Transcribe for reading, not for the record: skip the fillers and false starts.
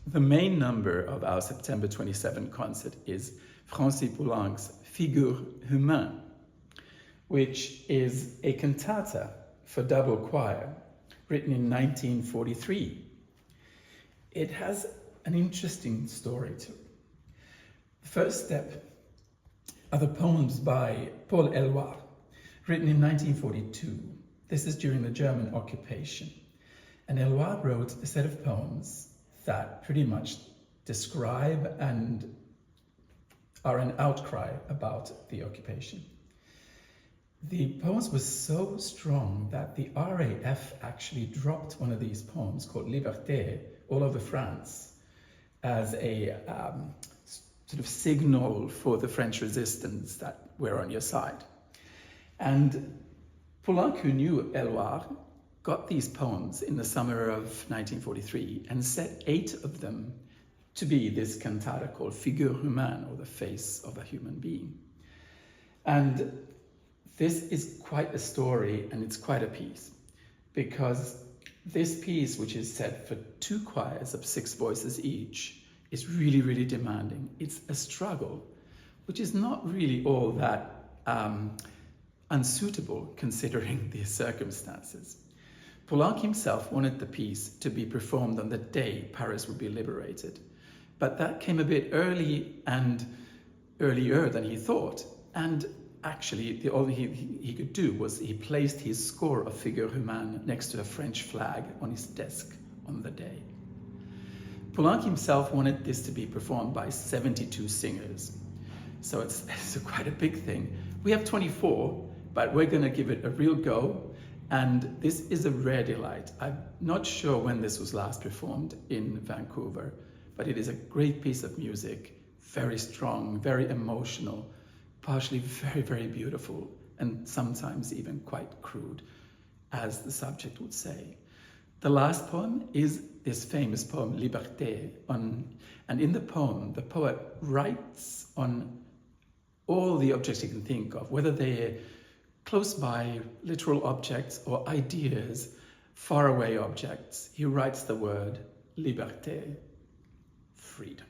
The main number of our September 27 concert is Francis Poulenc's Figure humaine, which is a cantata for double choir written in 1943. It has an interesting story to it. The first step are the poems by Paul Eluard, written in 1942. This is during the German occupation. And Eluard wrote a set of poems that pretty much describe and are an outcry about the occupation. The poems were so strong that the RAF actually dropped one of these poems called Liberté all over France as a sort of signal for the French resistance that we're on your side. And Poulenc, who knew Eluard, got these poems in the summer of 1943 and set 8 of them to be this cantata called Figure humaine, or the face of a human being. And this is quite a story, and it's quite a piece, because this piece, which is set for 2 choirs of 6 voices each, is really, really demanding. It's a struggle, which is not really all that unsuitable considering the circumstances. Poulenc himself wanted the piece to be performed on the day Paris would be liberated, but that came a bit early and earlier than he thought. And actually, all he could do was he placed his score of Figure humaine next to a French flag on his desk on the day. Poulenc himself wanted this to be performed by 72 singers. So it's quite a big thing. We have 24, but we're going to give it a real go. And this is a rare delight. I'm not sure when this was last performed in Vancouver, but it is a great piece of music, very strong, very emotional, partially very, very beautiful, and sometimes even quite crude, as the subject would say. The last poem is this famous poem, Liberté, and in the poem, the poet writes on all the objects he can think of, whether they're close by literal objects or ideas, faraway objects. He writes the word liberté, freedom.